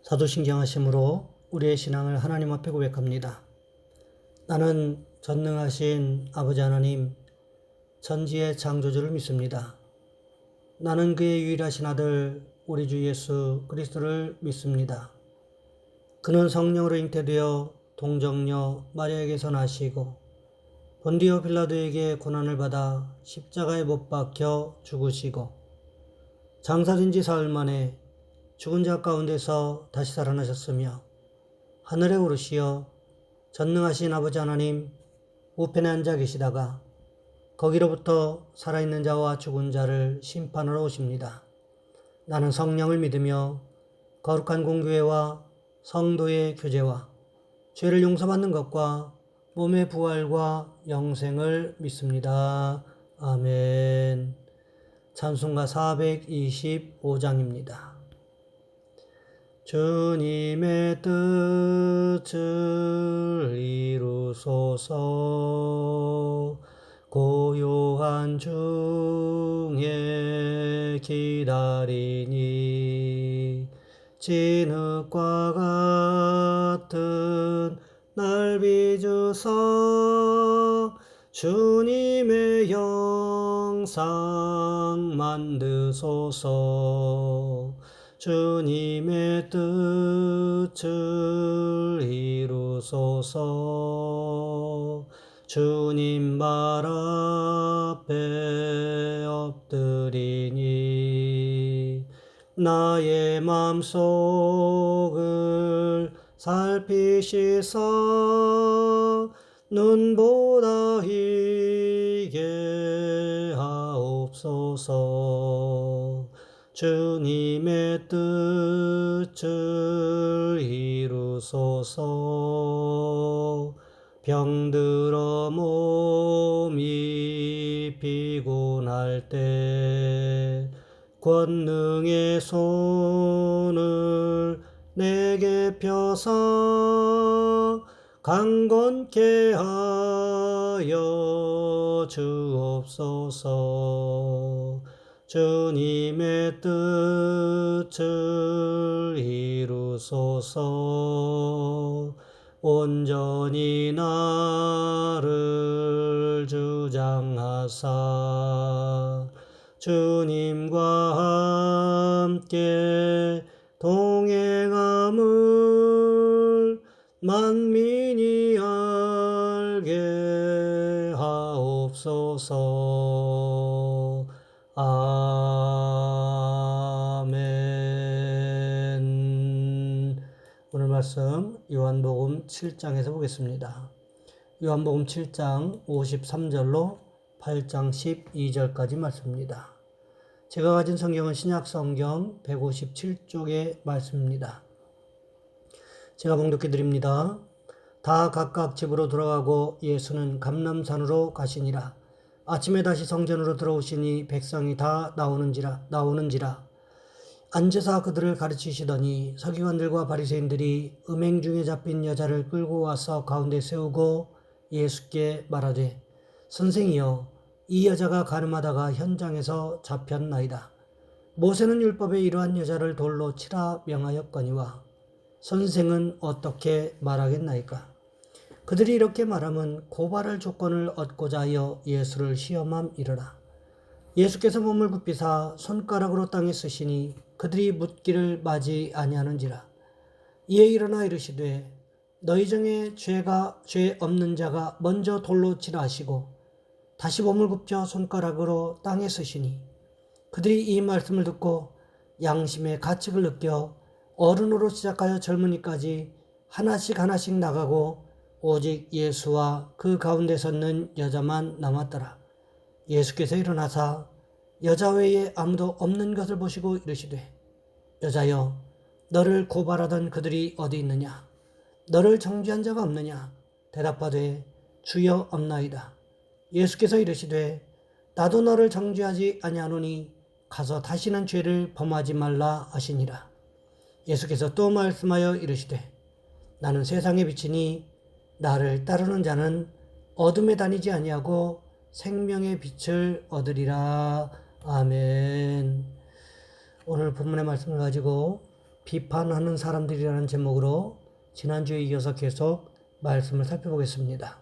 사도신경하심으로 우리의 신앙을 하나님 앞에 고백합니다. 나는 전능하신 아버지 하나님, 천지의 창조주를 믿습니다. 나는 그의 유일하신 아들 우리 주 예수 그리스도를 믿습니다. 그는 성령으로 잉태되어 동정녀 마리아에게서 나시고 본디오 빌라도에게 고난을 받아 십자가에 못 박혀 죽으시고 장사된 지 사흘 만에 죽은 자 가운데서 다시 살아나셨으며 하늘에 오르시어 전능하신 아버지 하나님 우편에 앉아 계시다가 거기로부터 살아있는 자와 죽은 자를 심판하러 오십니다. 나는 성령을 믿으며 거룩한 공교회와 성도의 교제와 죄를 용서받는 것과 몸의 부활과 영생을 믿습니다. 아멘. 찬송가 425장입니다. 주님의 뜻을 이루소서. 고요한 중에 기다리니 진흙과 같은 날 빚으사 주님의 형상 만드소서. 주님의 뜻을 이루소서. 주님 말 앞에 엎드리니 나의 맘속을 살피시사 눈보다 희게 하옵소서. 주님의 뜻을 이루소서. 병들어 몸이 피곤할 때 권능의 손을 내게 펴사 강건케 하여 주옵소서. 주님의 뜻을 이루소서. 온전히 나를 주장하사 주님과 함께 동행함을 만민이 알게 하옵소서. 아멘. 오늘 말씀 요한복음 7장에서 보겠습니다. 요한복음 7장 53절로 8장 12절까지 말씀입니다. 제가 가진 성경은 신약성경 157쪽의 말씀입니다. 제가 봉독해 드립니다. 다 각각 집으로 돌아가고 예수는 감람산으로 가시니라. 아침에 다시 성전으로 들어오시니 백성이 다 나오는지라 앉으사 그들을 가르치시더니 서기관들과 바리새인들이 음행 중에 잡힌 여자를 끌고 와서 가운데 세우고 예수께 말하되 선생이여 이 여자가 가늠하다가 현장에서 잡혔나이다. 모세는 율법에 이러한 여자를 돌로 치라 명하였거니와 선생은 어떻게 말하겠나이까. 그들이 이렇게 말하면 고발할 조건을 얻고자 하여 예수를 시험함이러라. 예수께서 몸을 굽히사 손가락으로 땅에 쓰시니 그들이 묻기를 맞이 아니하는지라. 이에 일어나 이르시되 너희 중에 죄 없는 자가 먼저 돌로 치라 하시고 다시 몸을 굽혀 손가락으로 땅에 쓰시니 그들이 이 말씀을 듣고 양심의 가책을 느껴 어른으로 시작하여 젊은이까지 하나씩 나가고 오직 예수와 그 가운데 섰는 여자만 남았더라. 예수께서 일어나사 여자 외에 아무도 없는 것을 보시고 이르시되 여자여 너를 고발하던 그들이 어디 있느냐. 너를 정죄한 자가 없느냐. 대답하되 주여 없나이다. 예수께서 이르시되 나도 너를 정죄하지 아니하노니 가서 다시는 죄를 범하지 말라 하시니라. 예수께서 또 말씀하여 이르시되 나는 세상의 빛이니 나를 따르는 자는 어둠에 다니지 아니하고 생명의 빛을 얻으리라. 아멘. 오늘 본문의 말씀을 가지고 비판하는 사람들이라는 제목으로 지난주에 이어서 계속 말씀을 살펴보겠습니다.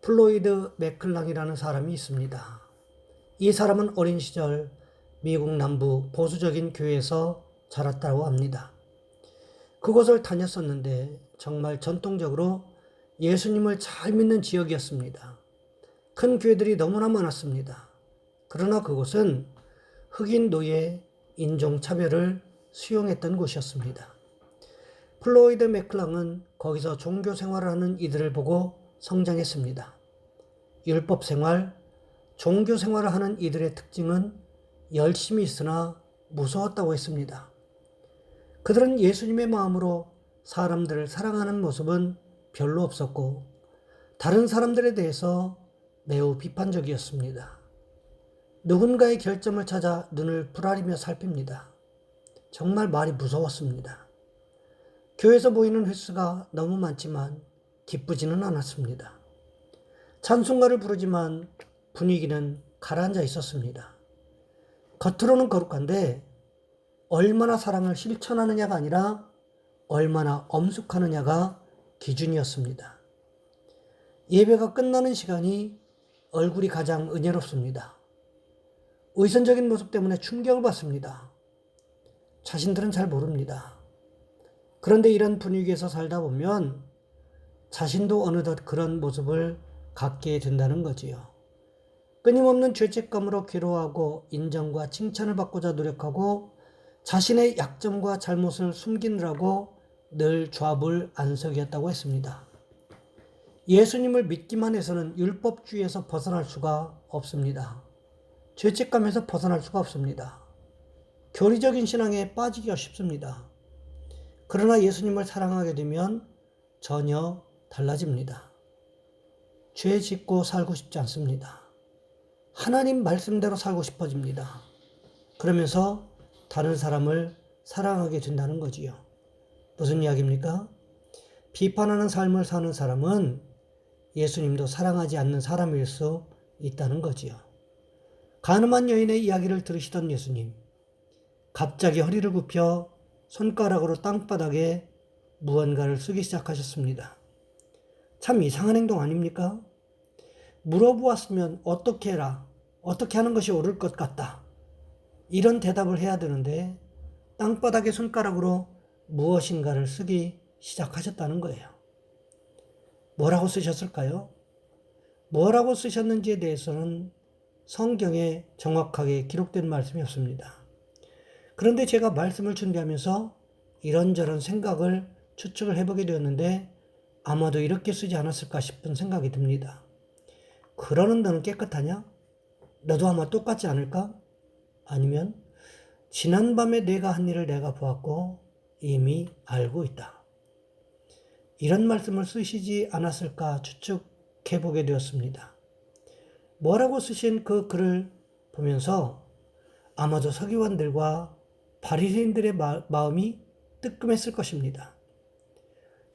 플로이드 맥클랑이라는 사람이 있습니다. 이 사람은 어린 시절 미국 남부 보수적인 교회에서 자랐다고 합니다. 그곳을 다녔었는데 정말 전통적으로 예수님을 잘 믿는 지역이었습니다. 큰 교회들이 너무나 많았습니다. 그러나 그곳은 흑인 노예 인종차별을 수용했던 곳이었습니다. 플로이드 맥클랑은 거기서 종교 생활을 하는 이들을 보고 성장했습니다. 율법 생활, 종교 생활을 하는 이들의 특징은 열심히 있으나 무서웠다고 했습니다. 그들은 예수님의 마음으로 사람들을 사랑하는 모습은 별로 없었고 다른 사람들에 대해서 매우 비판적이었습니다. 누군가의 결점을 찾아 눈을 부라리며 살핍니다. 정말 말이 무서웠습니다. 교회에서 보이는 횟수가 너무 많지만 기쁘지는 않았습니다. 찬송가를 부르지만 분위기는 가라앉아 있었습니다. 겉으로는 거룩한데 얼마나 사랑을 실천하느냐가 아니라 얼마나 엄숙하느냐가 기준이었습니다. 예배가 끝나는 시간이 얼굴이 가장 은혜롭습니다. 의선적인 모습 때문에 충격을 받습니다. 자신들은 잘 모릅니다. 그런데 이런 분위기에서 살다 보면 자신도 어느덧 그런 모습을 갖게 된다는 거지요. 끊임없는 죄책감으로 괴로워하고 인정과 칭찬을 받고자 노력하고 자신의 약점과 잘못을 숨기느라고 늘 좌불안석이었다고 했습니다. 예수님을 믿기만 해서는 율법주의에서 벗어날 수가 없습니다. 죄책감에서 벗어날 수가 없습니다. 교리적인 신앙에 빠지기가 쉽습니다. 그러나 예수님을 사랑하게 되면 전혀 달라집니다. 죄 짓고 살고 싶지 않습니다. 하나님 말씀대로 살고 싶어집니다. 그러면서 다른 사람을 사랑하게 된다는 거지요. 무슨 이야기입니까? 비판하는 삶을 사는 사람은 예수님도 사랑하지 않는 사람일 수 있다는 거지요. 가늠한 여인의 이야기를 들으시던 예수님, 갑자기 허리를 굽혀 손가락으로 땅바닥에 무언가를 쓰기 시작하셨습니다. 참 이상한 행동 아닙니까? 물어보았으면 어떻게 해라, 어떻게 하는 것이 옳을 것 같다, 이런 대답을 해야 되는데 땅바닥에 손가락으로 무엇인가를 쓰기 시작하셨다는 거예요. 뭐라고 쓰셨을까요? 뭐라고 쓰셨는지에 대해서는 성경에 정확하게 기록된 말씀이 없습니다. 그런데 제가 말씀을 준비하면서 이런저런 생각을 추측을 해보게 되었는데 아마도 이렇게 쓰지 않았을까 싶은 생각이 듭니다. 그러는 너는 깨끗하냐? 너도 아마 똑같지 않을까? 아니면 지난밤에 내가 한 일을 내가 보았고 이미 알고 있다. 이런 말씀을 쓰시지 않았을까 추측해보게 되었습니다. 뭐라고 쓰신 그 글을 보면서 아마도 서기관들과 바리새인들의 마음이 뜨끔했을 것입니다.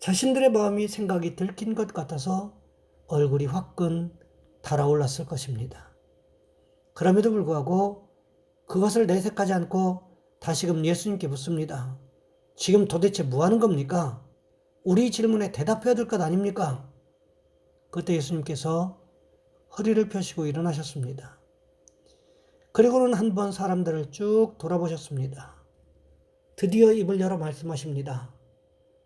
자신들의 마음이 생각이 들킨 것 같아서 얼굴이 화끈 달아올랐을 것입니다. 그럼에도 불구하고 그것을 내색하지 않고 다시금 예수님께 묻습니다. 지금 도대체 뭐 하는 겁니까? 우리 질문에 대답해야 될 것 아닙니까? 그때 예수님께서 허리를 펴시고 일어나셨습니다. 그리고는 한번 사람들을 쭉 돌아보셨습니다. 드디어 입을 열어 말씀하십니다.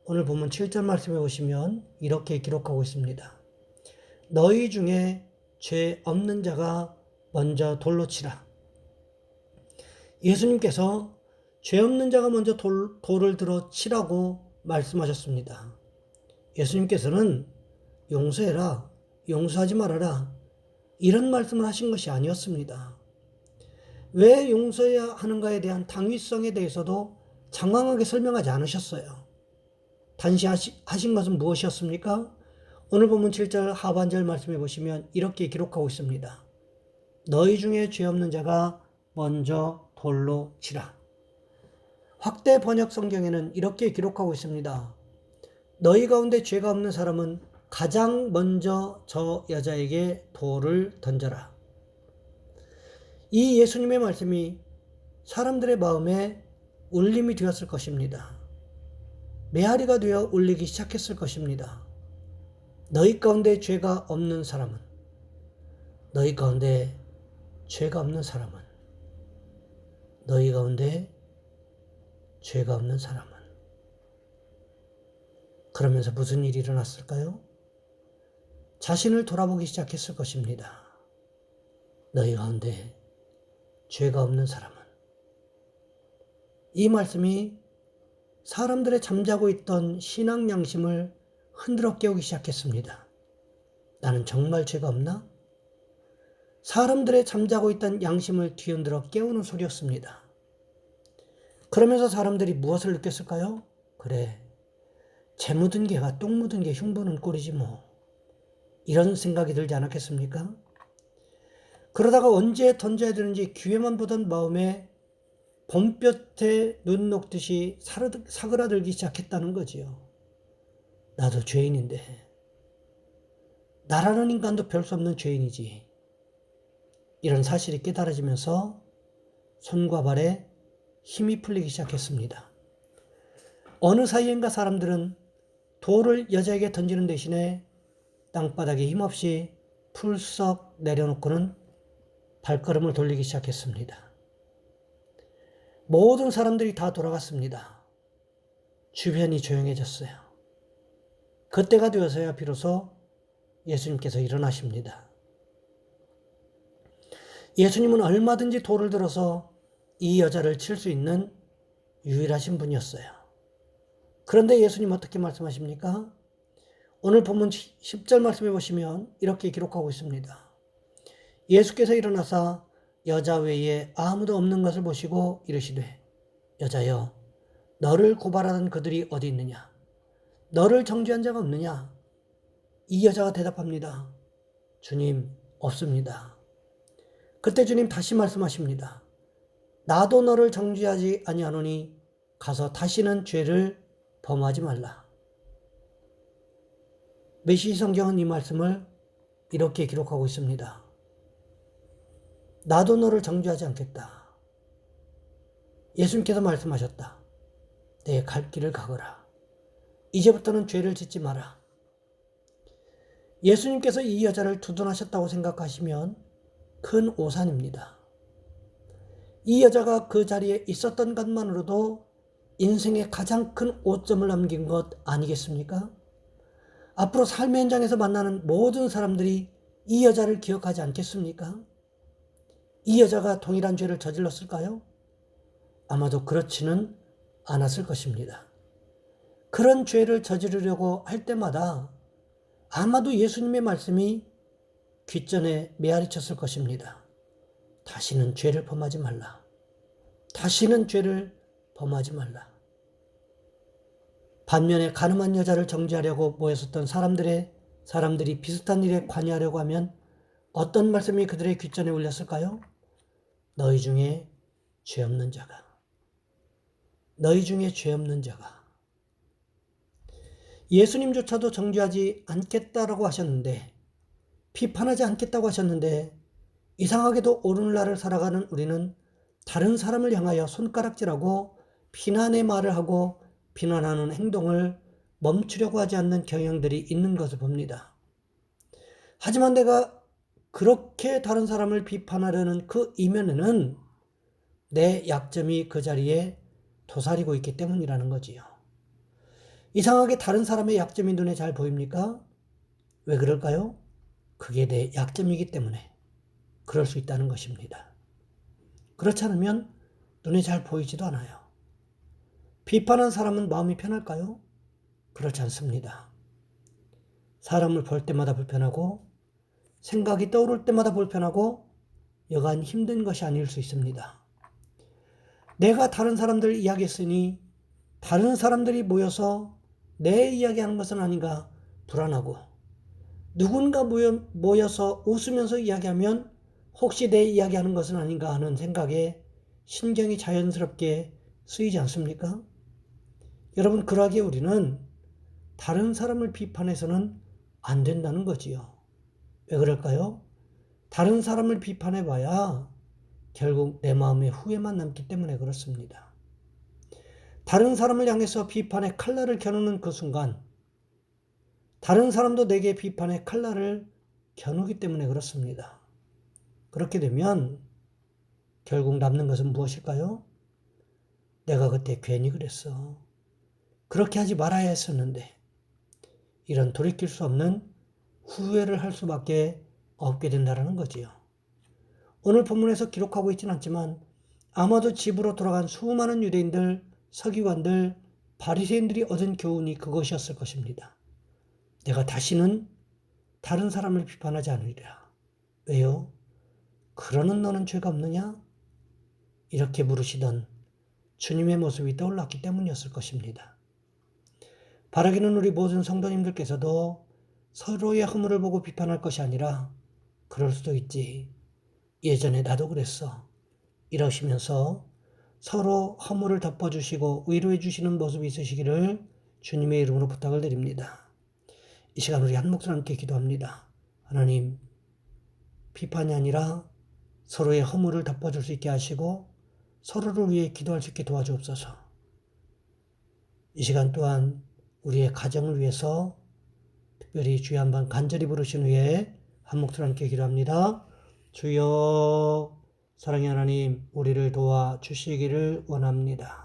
오늘 본문 7절 말씀에 보시면 이렇게 기록하고 있습니다. 너희 중에 죄 없는 자가 먼저 돌로 치라. 예수님께서 죄 없는 자가 먼저 돌을 들어 치라고 말씀하셨습니다. 예수님께서는 용서해라, 용서하지 말아라, 이런 말씀을 하신 것이 아니었습니다. 왜 용서해야 하는가에 대한 당위성에 대해서도 장황하게 설명하지 않으셨어요. 단지 하신 것은 무엇이었습니까? 오늘 본문 7절 하반절 말씀해 보시면 이렇게 기록하고 있습니다. 너희 중에 죄 없는 자가 먼저 돌로 치라. 확대 번역 성경에는 이렇게 기록하고 있습니다. 너희 가운데 죄가 없는 사람은 가장 먼저 저 여자에게 돌을 던져라. 이 예수님의 말씀이 사람들의 마음에 울림이 되었을 것입니다. 메아리가 되어 울리기 시작했을 것입니다. 너희 가운데 죄가 없는 사람은, 너희 가운데 죄가 없는 사람은, 너희 가운데 죄가 없는 사람은. 그러면서 무슨 일이 일어났을까요? 자신을 돌아보기 시작했을 것입니다. 너희 가운데 죄가 없는 사람은. 이 말씀이 사람들의 잠자고 있던 신앙 양심을 흔들어 깨우기 시작했습니다. 나는 정말 죄가 없나? 사람들의 잠자고 있던 양심을 뒤흔들어 깨우는 소리였습니다. 그러면서 사람들이 무엇을 느꼈을까요? 그래, 재 묻은 개가 똥 묻은 개 흉보는 꼴이지 뭐. 이런 생각이 들지 않았겠습니까? 그러다가 언제 던져야 되는지 기회만 보던 마음에 봄볕에 눈 녹듯이 사그라들기 시작했다는 거지요. 나도 죄인인데, 나라는 인간도 별 수 없는 죄인이지. 이런 사실이 깨달아지면서 손과 발에 힘이 풀리기 시작했습니다. 어느 사이엔가 사람들은 돌을 여자에게 던지는 대신에 땅바닥에 힘없이 풀썩 내려놓고는 발걸음을 돌리기 시작했습니다. 모든 사람들이 다 돌아갔습니다. 주변이 조용해졌어요. 그때가 되어서야 비로소 예수님께서 일어나십니다. 예수님은 얼마든지 돌을 들어서 이 여자를 칠 수 있는 유일하신 분이었어요. 그런데 예수님 어떻게 말씀하십니까? 오늘 본문 10절 말씀해 보시면 이렇게 기록하고 있습니다. 예수께서 일어나사 여자 외에 아무도 없는 것을 보시고 이르시되 여자여 너를 고발하던 그들이 어디 있느냐? 너를 정죄한 자가 없느냐? 이 여자가 대답합니다. 주님, 없습니다. 그때 주님 다시 말씀하십니다. 나도 너를 정죄하지 아니하노니 가서 다시는 죄를 범하지 말라. 메시지 성경은 이 말씀을 이렇게 기록하고 있습니다. 나도 너를 정죄하지 않겠다. 예수님께서 말씀하셨다. 내 갈 길을 가거라. 이제부터는 죄를 짓지 마라. 예수님께서 이 여자를 두둔하셨다고 생각하시면 큰 오산입니다. 이 여자가 그 자리에 있었던 것만으로도 인생의 가장 큰 오점을 남긴 것 아니겠습니까? 앞으로 삶의 현장에서 만나는 모든 사람들이 이 여자를 기억하지 않겠습니까? 이 여자가 동일한 죄를 저질렀을까요? 아마도 그렇지는 않았을 것입니다. 그런 죄를 저지르려고 할 때마다 아마도 예수님의 말씀이 귓전에 메아리쳤을 것입니다. 다시는 죄를 범하지 말라. 다시는 죄를 범하지 말라. 반면에 가늠한 여자를 정죄하려고 모였었던 사람들이 비슷한 일에 관여하려고 하면 어떤 말씀이 그들의 귓전에 울렸을까요? 너희 중에 죄 없는 자가. 너희 중에 죄 없는 자가. 예수님조차도 정죄하지 않겠다라고 하셨는데, 비판하지 않겠다고 하셨는데, 이상하게도 오늘날을 살아가는 우리는 다른 사람을 향하여 손가락질하고 비난의 말을 하고 비난하는 행동을 멈추려고 하지 않는 경향들이 있는 것을 봅니다. 하지만 내가 그렇게 다른 사람을 비판하려는 그 이면에는 내 약점이 그 자리에 도사리고 있기 때문이라는 거지요. 이상하게 다른 사람의 약점이 눈에 잘 보입니까? 왜 그럴까요? 그게 내 약점이기 때문에 그럴 수 있다는 것입니다. 그렇지 않으면 눈에 잘 보이지도 않아요. 비판한 사람은 마음이 편할까요? 그렇지 않습니다. 사람을 볼 때마다 불편하고 생각이 떠오를 때마다 불편하고 여간 힘든 것이 아닐 수 있습니다. 내가 다른 사람들 이야기했으니 다른 사람들이 모여서 내 이야기하는 것은 아닌가 불안하고 누군가 모여서 웃으면서 이야기하면 혹시 내 이야기하는 것은 아닌가 하는 생각에 신경이 자연스럽게 쓰이지 않습니까? 여러분, 그러하기에 우리는 다른 사람을 비판해서는 안 된다는 거지요. 왜 그럴까요? 다른 사람을 비판해봐야 결국 내 마음에 후회만 남기 때문에 그렇습니다. 다른 사람을 향해서 비판의 칼날을 겨누는 그 순간 다른 사람도 내게 비판의 칼날을 겨누기 때문에 그렇습니다. 그렇게 되면 결국 남는 것은 무엇일까요? 내가 그때 괜히 그랬어. 그렇게 하지 말아야 했었는데. 이런 돌이킬 수 없는 후회를 할 수밖에 없게 된다는 거지요. 오늘 본문에서 기록하고 있지는 않지만 아마도 집으로 돌아간 수많은 유대인들, 서기관들, 바리새인들이 얻은 교훈이 그것이었을 것입니다. 내가 다시는 다른 사람을 비판하지 않으리라. 왜요? 그러는 너는 죄가 없느냐? 이렇게 물으시던 주님의 모습이 떠올랐기 때문이었을 것입니다. 바라기는 우리 모든 성도님들께서도 서로의 허물을 보고 비판할 것이 아니라 그럴 수도 있지. 예전에 나도 그랬어. 이러시면서 서로 허물을 덮어주시고 위로해 주시는 모습이 있으시기를 주님의 이름으로 부탁을 드립니다. 이 시간 우리 한 목소리 함께 기도합니다. 하나님, 비판이 아니라 서로의 허물을 덮어줄 수 있게 하시고 서로를 위해 기도할 수 있게 도와주옵소서. 이 시간 또한 우리의 가정을 위해서 특별히 주여 한번 간절히 부르신 후에 한 목소리 함께 기도합니다. 주여, 사랑의 하나님, 우리를 도와주시기를 원합니다.